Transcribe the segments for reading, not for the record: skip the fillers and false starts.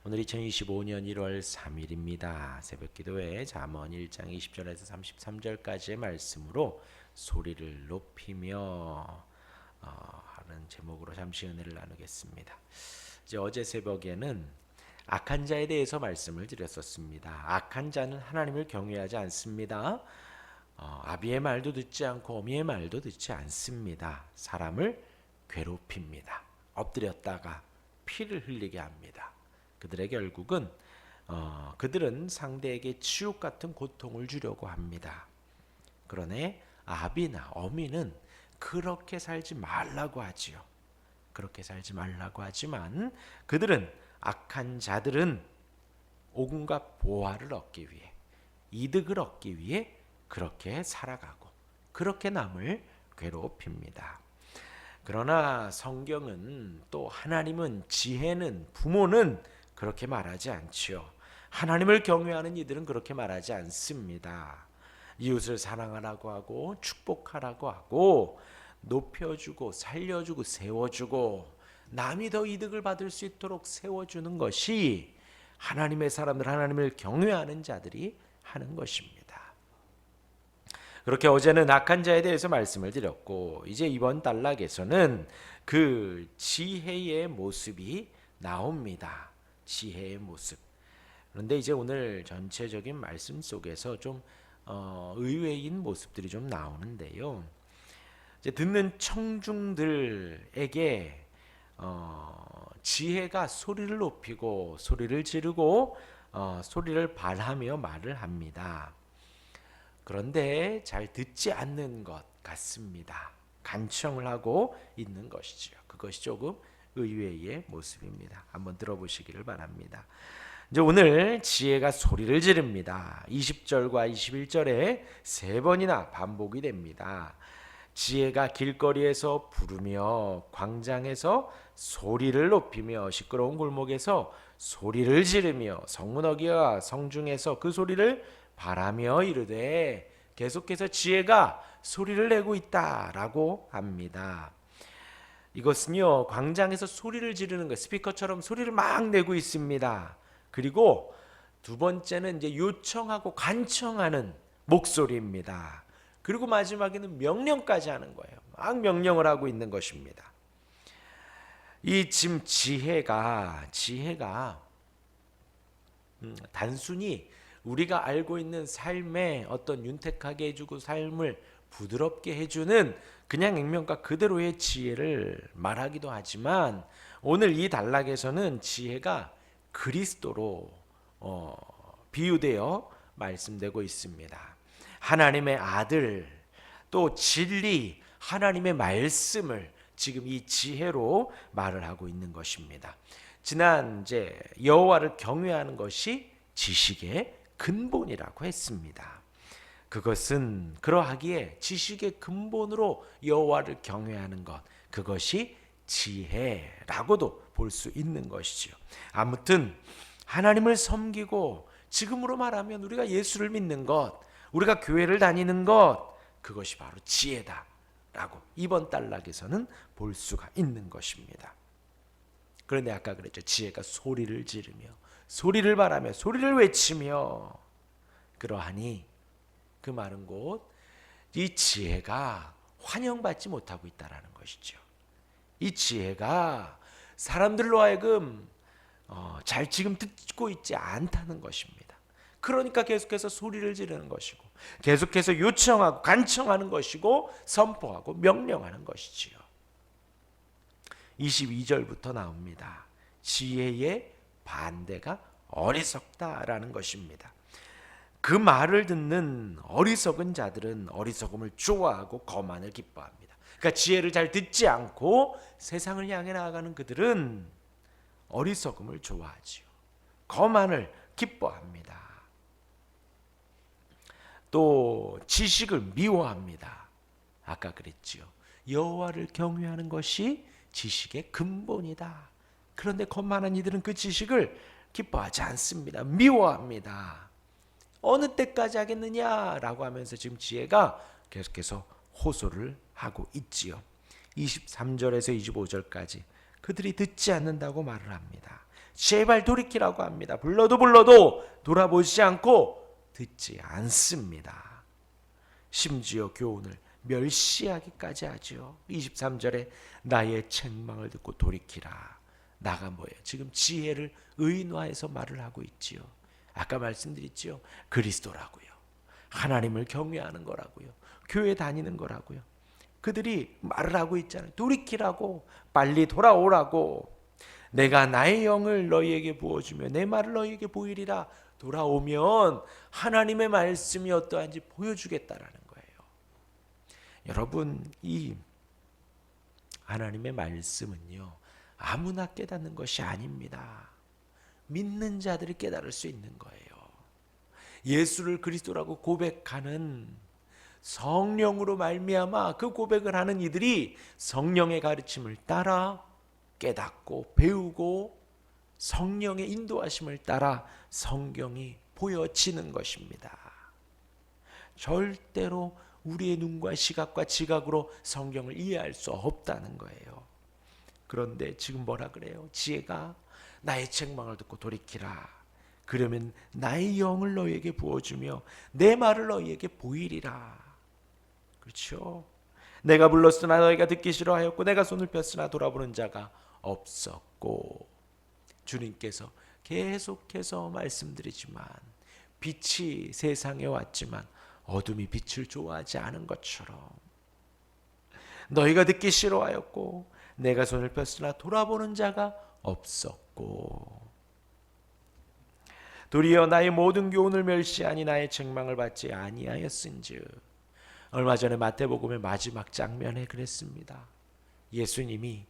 오늘 2025년 1월 3일입니다. 새벽기도회 잠언 1장 20절에서 33절까지의 말씀으로 소리를 높이며 하는 제목으로 잠시 은혜를 나누겠습니다. 이제 어제 새벽에는 악한 자에 대해서 말씀을 드렸었습니다. 악한 자는 하나님을 경외하지 않습니다. 아비의 말도 듣지 않고 어미의 말도 듣지 않습니다. 사람을 괴롭힙니다. 엎드렸다가 피를 흘리게 합니다. 그들의 결국은 그들은 상대에게 지옥 같은 고통을 주려고 합니다. 그러나 아비나 어미는 그렇게 살지 말라고 하지요. 그렇게 살지 말라고 하지만 그들은 악한 자들은 온갖 보화를 얻기 위해 이득을 얻기 위해 그렇게 살아가고 그렇게 남을 괴롭힙니다. 그러나 성경은 또 하나님은 지혜는 부모는 그렇게 말하지 않지요. 하나님을 경외하는 이들은 그렇게 말하지 않습니다. 이웃을 사랑하라고 하고 축복하라고 하고 높여주고 살려주고 세워주고 남이 더 이득을 받을 수 있도록 세워주는 것이 하나님의 사람들, 하나님을 경외하는 자들이 하는 것입니다. 그렇게 어제는 악한 자에 대해서 말씀을 드렸고 이제 이번 단락에서는 그 지혜의 모습이 나옵니다. 지혜의 모습. 그런데 이제 오늘 전체적인 말씀 속에서 좀 의외인 모습들이 좀 나오는데요. 이제 듣는 청중들에게 지혜가 소리를 높이고 소리를 지르고 소리를 발하며 말을 합니다. 그런데 잘 듣지 않는 것 같습니다. 간청을 하고 있는 것이죠. 그것이 조금 의외의 모습입니다. 한번 들어보시기를 바랍니다. 이제 오늘 지혜가 소리를 지릅니다. 20절과 21절에 세 번이나 반복이 됩니다. 지혜가 길거리에서 부르며 광장에서 소리를 높이며 시끄러운 골목에서 소리를 지르며 성문어기와 성중에서 그 소리를 바라며 이르되 계속해서 지혜가 소리를 내고 있다라고 합니다. 이것은요 광장에서 소리를 지르는 것, 스피커처럼 소리를 막 내고 있습니다. 그리고 두 번째는 이제 요청하고 간청하는 목소리입니다. 그리고 마지막에는 명령까지 하는 거예요. 막 명령을 하고 있는 것입니다. 이 지금 지혜가 단순히 우리가 알고 있는 삶에 어떤 윤택하게 해주고 삶을 부드럽게 해주는 그냥 액면가 그대로의 지혜를 말하기도 하지만 오늘 이 단락에서는 지혜가 그리스도로 비유되어 말씀되고 있습니다. 하나님의 아들 또 진리 하나님의 말씀을 지금 이 지혜로 말을 하고 있는 것입니다. 지난 이제 여호와를 경외하는 것이 지식의 근본이라고 했습니다. 그것은 그러하기에 지식의 근본으로 여호와를 경외하는 것, 그것이 지혜라고도 볼 수 있는 것이죠. 아무튼 하나님을 섬기고 지금으로 말하면 우리가 예수를 믿는 것, 우리가 교회를 다니는 것, 그것이 바로 지혜다라고 이번 단락에서는 볼 수가 있는 것입니다. 그런데 아까 그랬죠. 지혜가 소리를 지르며 소리를 바라며 소리를 외치며 그러하니 그 말은 곧 이 지혜가 환영받지 못하고 있다라는 것이죠. 이 지혜가 사람들로 하여금 잘 지금 듣고 있지 않다는 것입니다. 그러니까 계속해서 소리를 지르는 것이고 계속해서 요청하고 간청하는 것이고 선포하고 명령하는 것이지요. 22절부터 나옵니다. 지혜의 반대가 어리석다라는 것입니다. 그 말을 듣는 어리석은 자들은 어리석음을 좋아하고 거만을 기뻐합니다. 그러니까 지혜를 잘 듣지 않고 세상을 향해 나아가는 그들은 어리석음을 좋아하지요. 거만을 기뻐합니다. 또 지식을 미워합니다. 아까 그랬지요. 여호와를 경외하는 것이 지식의 근본이다. 그런데 거만한 이들은 그 지식을 기뻐하지 않습니다. 미워합니다. 어느 때까지 하겠느냐라고 하면서 지금 지혜가 계속해서 호소를 하고 있지요. 23절에서 25절까지 그들이 듣지 않는다고 말을 합니다. 제발 돌이키라고 합니다. 불러도 돌아보지 않고 듣지 않습니다. 심지어 교훈을 멸시하기까지 하죠. 23절에 나의 책망을 듣고 돌이키라. 나가 뭐예요? 지금 지혜를 의인화해서 말을 하고 있지요. 아까 말씀드렸지요. 그리스도라고요. 하나님을 경외하는 거라고요. 교회 다니는 거라고요. 그들이 말을 하고 있잖아요. 돌이키라고, 빨리 돌아오라고. 내가 나의 영을 너희에게 부어주며 내 말을 너희에게 보이리라. 돌아오면 하나님의 말씀이 어떠한지 보여주겠다라는 거예요. 여러분, 이 하나님의 말씀은요, 아무나 깨닫는 것이 아닙니다. 믿는 자들이 깨달을 수 있는 거예요. 예수를 그리스도라고 고백하는 성령으로 말미암아 그 고백을 하는 이들이 성령의 가르침을 따라 깨닫고 배우고 성령의 인도하심을 따라 성경이 보여지는 것입니다. 절대로 우리의 눈과 시각과 지각으로 성경을 이해할 수 없다는 거예요. 그런데 지금 뭐라 그래요? 지혜가 나의 책망을 듣고 돌이키라. 그러면 나의 영을 너희에게 부어주며 내 말을 너희에게 보이리라. 그렇죠? 내가 불렀으나 너희가 듣기 싫어하였고 내가 손을 폈으나 돌아보는 자가 없었고. 주님께서 계속해서 말씀드리지만 빛이 세상에 왔지만 어둠이 빛을 좋아하지 않은 것처럼 너희가 듣기 싫어하였고 내가 손을 폈으나 돌아보는 자가 없었고 도리어 나의 모든 교훈을 멸시하니 나의 책망을 받지 아니하였은즉. 얼마 전에 마태복음의 마지막 장면에 그랬습니다. 예수님이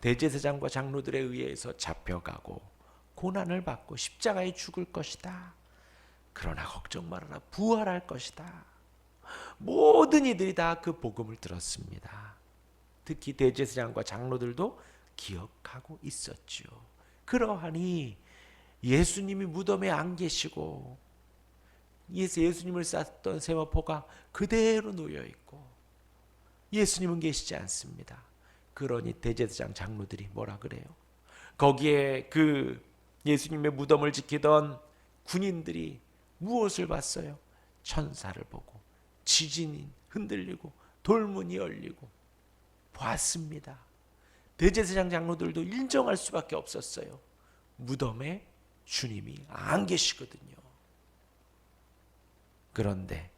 대제사장과 장로들에 의해서 잡혀가고 고난을 받고 십자가에 죽을 것이다. 그러나 걱정 말아라, 부활할 것이다. 모든 이들이 다 그 복음을 들었습니다. 특히 대제사장과 장로들도 기억하고 있었죠. 그러하니 예수님이 무덤에 안 계시고 예수님을 쌌던 세마포가 그대로 놓여있고 예수님은 계시지 않습니다. 그러니 대제사장 장로들이 뭐라 그래요? 거기에 그 예수님의 무덤을 지키던 군인들이 무엇을 봤어요? 천사를 보고 지진이 흔들리고 돌문이 열리고 봤습니다. 대제사장 장로들도 인정할 수밖에 없었어요. 무덤에 주님이 안 계시거든요. 그런데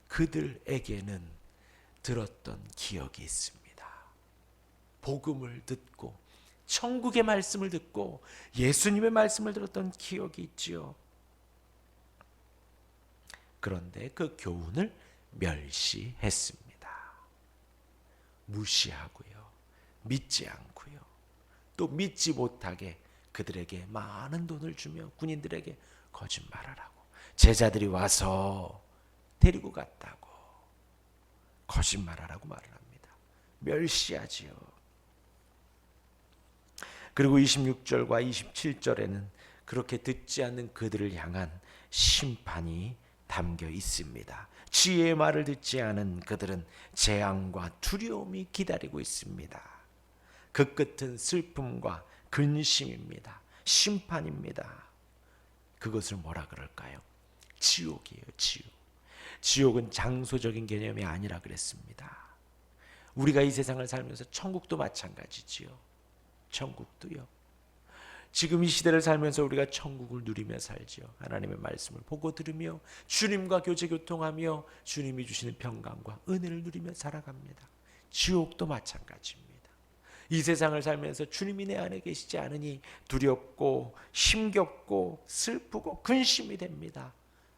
그들에게는 들었던 기억이 있습니다. 복음을 듣고 천국의 말씀을 듣고 예수님의 말씀을 들었던 기억이 있지요. 그런데 그 교훈을 멸시했습니다. 무시하고요. 믿지 않고요. 또 믿지 못하게 그들에게 많은 돈을 주며 군인들에게 거짓말하라고. 제자들이 와서 데리고 갔다고 거짓말하라고 말을 합니다. 멸시하지요. 그리고 26절과 27절에는 그렇게 듣지 않는 그들을 향한 심판이 담겨 있습니다. 지혜의 말을 듣지 않은 그들은 재앙과 두려움이 기다리고 있습니다. 그 끝은 슬픔과 근심입니다. 심판입니다. 그것을 뭐라 그럴까요? 지옥이에요. 지옥. 지옥은 장소적인 개념이 아니라 그랬습니다. 우리가 이 세상을 살면서 천국도 마찬가지지요. 천국도요. 지금 이 시대를 살면서 우리가 천국을 누리며 살지요. 하나님의 말씀을 보고 들으며 주님과 교제 교통하며 주님이 주시는 평강과 은혜를 누리며 살아갑니다. 지옥도 마찬가지입니다. 이 세상을 살면서 주님이 내 안에 계시지 않으니 두렵고 힘겹고 슬프고 근심이 됩니다.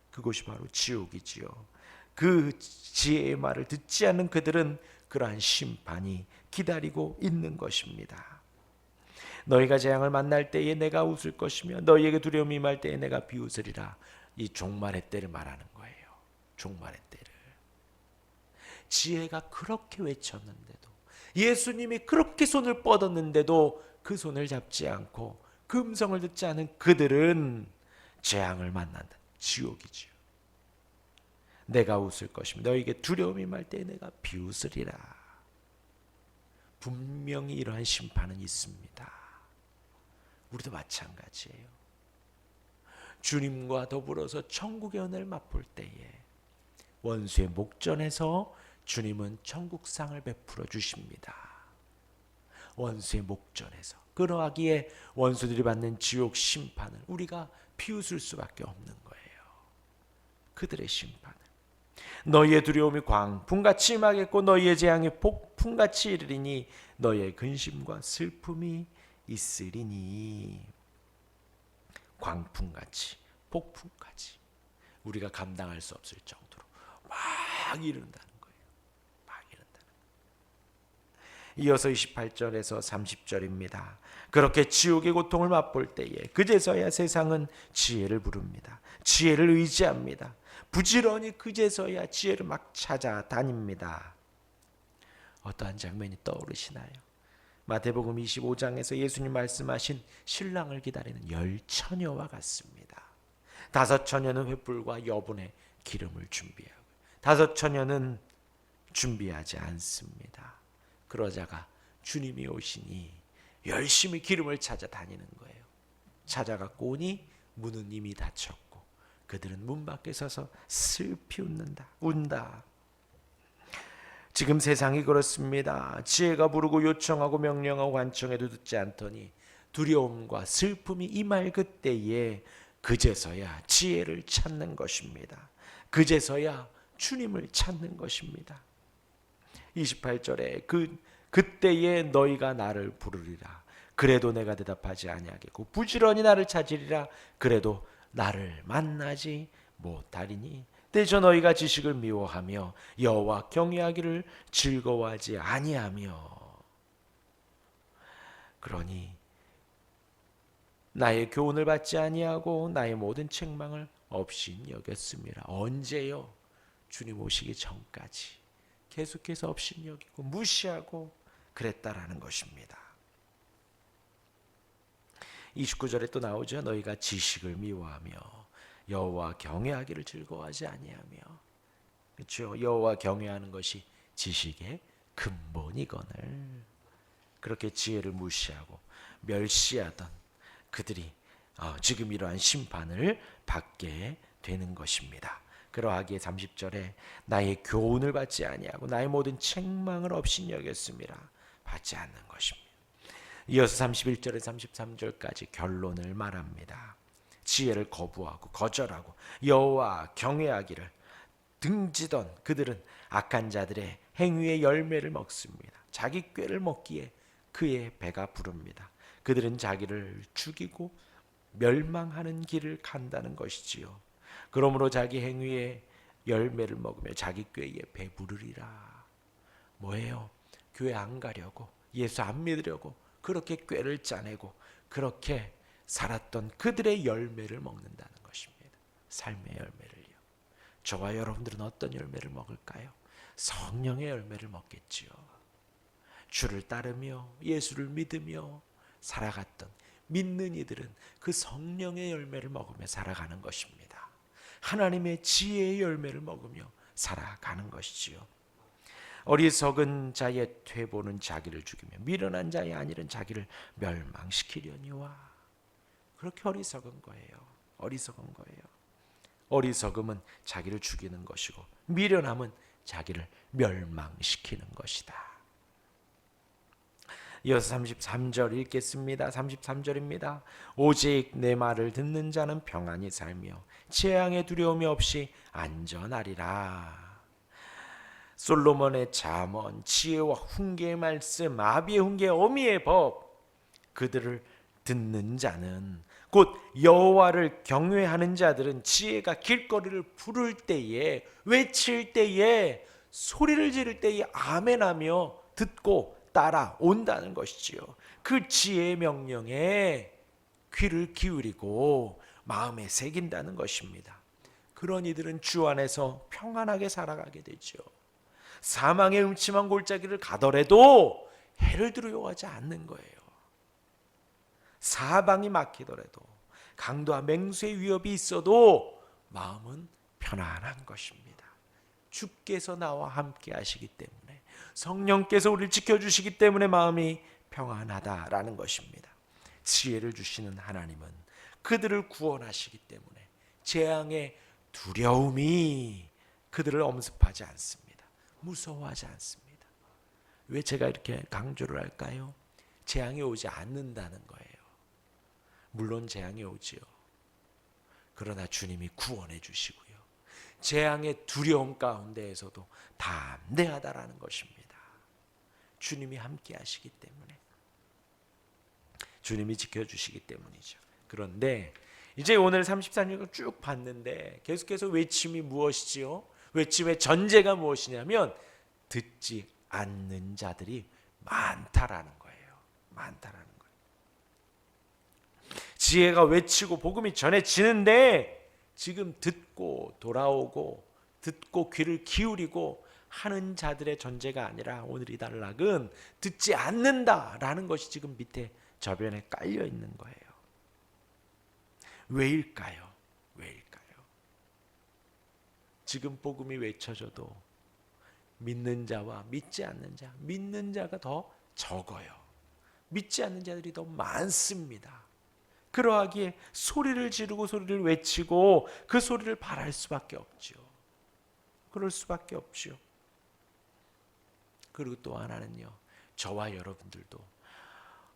그것이 바로 지옥이지요. 그 지혜의 말을 듣지 않는 그들은 그러한 심판이 기다리고 있는 것입니다. 너희가 재앙을 만날 때에 내가 웃을 것이며 너희에게 두려움이 임할 때에 내가 비웃으리라. 이 종말의 때를 말하는 거예요. 종말의 때를. 지혜가 그렇게 외쳤는데도 예수님이 그렇게 손을 뻗었는데도 그 손을 잡지 않고 그 음성을 듣지 않은 그들은 재앙을 만난다. 지옥이지요. 내가 웃을 것이며 너희에게 두려움이 임할 때에 내가 비웃으리라. 분명히 이러한 심판은 있습니다. 우리도 마찬가지예요. 주님과 더불어서 천국의 은혜를 맛볼 때에 원수의 목전에서 주님은 천국상을 베풀어 주십니다. 원수의 목전에서. 그러하기에 원수들이 받는 지옥 심판을 우리가 비웃을 수밖에 없는 거예요. 그들의 심판을. 너희의 두려움이 광풍같이 임하겠고 너희의 재앙이 폭풍같이 이르리니 너희의 근심과 슬픔이 있으리니. 광풍같이, 폭풍같이 우리가 감당할 수 없을 정도로 막 이른다는 거예요. 막 이른다는 거예요. 이어서 28절에서 30절입니다. 그렇게 지옥의 고통을 맛볼 때에 그제서야 세상은 지혜를 부릅니다. 지혜를 의지합니다. 부지런히 그제서야 지혜를 막 찾아다닙니다. 어떠한 장면이 떠오르시나요? 마태복음 25장에서 예수님 말씀하신 신랑을 기다리는 10처녀와 같습니다. 5처녀는 횃불과 여분의 기름을 준비하고 5처녀는 준비하지 않습니다. 그러자가 주님이 오시니 열심히 기름을 찾아다니는 거예요. 찾아갖고 오니 문은 이미 닫혔고 그들은 문 밖에 서서 슬피 운다. 지금 세상이 그렇습니다. 지혜가 부르고 요청하고 명령하고 간청해도 듣지 않더니 두려움과 슬픔이 임할 그때에 그제서야 지혜를 찾는 것입니다. 그제서야 주님을 찾는 것입니다. 28절에 그때에 너희가 나를 부르리라. 그래도 내가 대답하지 아니하겠고 부지런히 나를 찾으리라. 그래도 나를 만나지 못하리니. 대저 너희가 지식을 미워하며 여호와 경외하기를 즐거워하지 아니하며. 그러니 나의 교훈을 받지 아니하고 나의 모든 책망을 없인 여겼습니다. 언제요? 주님 오시기 전까지 계속해서 없인 여기고 무시하고 그랬다라는 것입니다. 29절에 또 나오죠. 너희가 지식을 미워하며 여호와 경외하기를 즐거워하지 아니하며. 그렇죠? 여호와 경외하는 것이 지식의 근본이거늘. 그렇게 지혜를 무시하고 멸시하던 그들이 지금 이러한 심판을 받게 되는 것입니다. 그러하기에 30절에 나의 교훈을 받지 아니하고 나의 모든 책망을 없인 여겼습니다. 받지 않는 것입니다. 이어서 31절에서 33절까지 결론을 말합니다. 지혜를 거부하고 거절하고 여호와 경외하기를 등지던 그들은 악한 자들의 행위의 열매를 먹습니다. 자기 꾀를 먹기에 그의 배가 부릅니다. 그들은 자기를 죽이고 멸망하는 길을 간다는 것이지요. 그러므로 자기 행위의 열매를 먹으며 자기 꾀에 배부르리라. 뭐예요? 교회 안 가려고, 예수 안 믿으려고 그렇게 꾀를 짜내고 그렇게 살았던 그들의 열매를 먹는다는 것입니다. 삶의 열매를요. 저와 여러분들은 어떤 열매를 먹을까요? 성령의 열매를 먹겠지요. 주를 따르며 예수를 믿으며 살아갔던 믿는 이들은 그 성령의 열매를 먹으며 살아가는 것입니다. 하나님의 지혜의 열매를 먹으며 살아가는 것이지요. 어리석은 자의 퇴보는 자기를 죽이며 미련한 자의 안일은 자기를 멸망시키려니와. 그렇게 어리석은 거예요. 어리석은 거예요. 어리석음은 자기를 죽이는 것이고 미련함은 자기를 멸망시키는 것이다. 이어서 33절 읽겠습니다. 33절입니다. 오직 내 말을 듣는 자는 평안히 살며 재앙의 두려움이 없이 안전하리라. 솔로몬의 잠언, 지혜와 훈계의 말씀, 아비의 훈계, 어미의 법, 그들을 듣는 자는, 곧 여호와를 경외하는 자들은 지혜가 길거리를 부를 때에, 외칠 때에, 소리를 지를 때에 아멘하며 듣고 따라온다는 것이지요. 그 지혜의 명령에 귀를 기울이고 마음에 새긴다는 것입니다. 그런 이들은 주 안에서 평안하게 살아가게 되죠. 사망의 음침한 골짜기를 가더라도 해를 두려워하지 않는 거예요. 사방이 막히더라도 강도와 맹수의 위협이 있어도 마음은 편안한 것입니다. 주께서 나와 함께 하시기 때문에, 성령께서 우리를 지켜주시기 때문에 마음이 평안하다라는 것입니다. 지혜를 주시는 하나님은 그들을 구원하시기 때문에 재앙의 두려움이 그들을 엄습하지 않습니다. 무서워하지 않습니다. 왜 제가 이렇게 강조를 할까요? 재앙이 오지 않는다는 거예요. 물론 재앙이 오지요. 그러나 주님이 구원해 주시고요. 재앙의 두려움 가운데에서도 담대하다라는 것입니다. 주님이 함께 하시기 때문에, 주님이 지켜주시기 때문이죠. 그런데 이제 오늘 34절을 쭉 봤는데 계속해서 외침이 무엇이지요? 외침의 전제가 무엇이냐면 듣지 않는 자들이 많다라는 거예요. 많다라는 거예요. 지혜가 외치고 복음이 전해지는데 지금 듣고 돌아오고 듣고 귀를 기울이고 하는 자들의 전제가 아니라 오늘 이 단락은 듣지 않는다라는 것이 지금 밑에 저변에 깔려 있는 거예요. 왜일까요? 왜일까요? 지금 복음이 외쳐져도 믿는 자와 믿지 않는 자, 믿는 자가 더 적어요. 믿지 않는 자들이 더 많습니다. 그러하기에 소리를 지르고 소리를 외치고 그 소리를 바랄 수밖에 없죠. 그럴 수밖에 없죠. 그리고 또 하나는요, 저와 여러분들도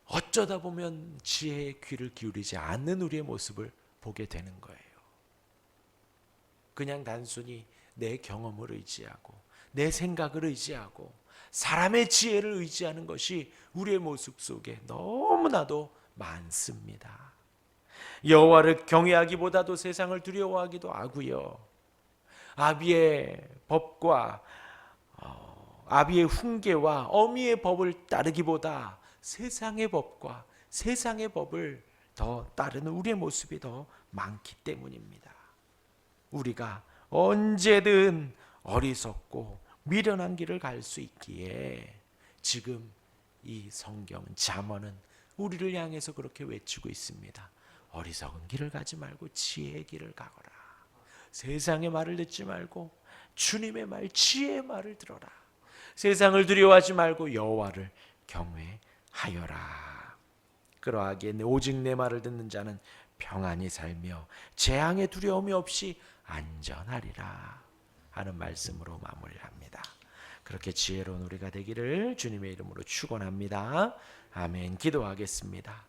어쩌다 보면 지혜의 귀를 기울이지 않는 우리의 모습을 보게 되는 거예요. 그냥 단순히 내 경험을 의지하고 내 생각을 의지하고 사람의 지혜를 의지하는 것이 우리의 모습 속에 너무나도 많습니다. 여호와를 경외하기보다도 세상을 두려워하기도 하고요. 아비의 법과 아비의 훈계와 어미의 법을 따르기보다 세상의 법과 세상의 법을 더 따르는 우리의 모습이 더 많기 때문입니다. 우리가 언제든 어리석고 미련한 길을 갈 수 있기에 지금 이 성경 잠언은 우리를 향해서 그렇게 외치고 있습니다. 어리석은 길을 가지 말고 지혜의 길을 가거라. 세상의 말을 듣지 말고 주님의 말, 지혜의 말을 들어라. 세상을 두려워하지 말고 여호와를 경외하여라. 그러하기에 오직 내 말을 듣는 자는 평안히 살며 재앙의 두려움이 없이 안전하리라 하는 말씀으로 마무리합니다. 그렇게 지혜로운 우리가 되기를 주님의 이름으로 축원합니다. 아멘. 기도하겠습니다.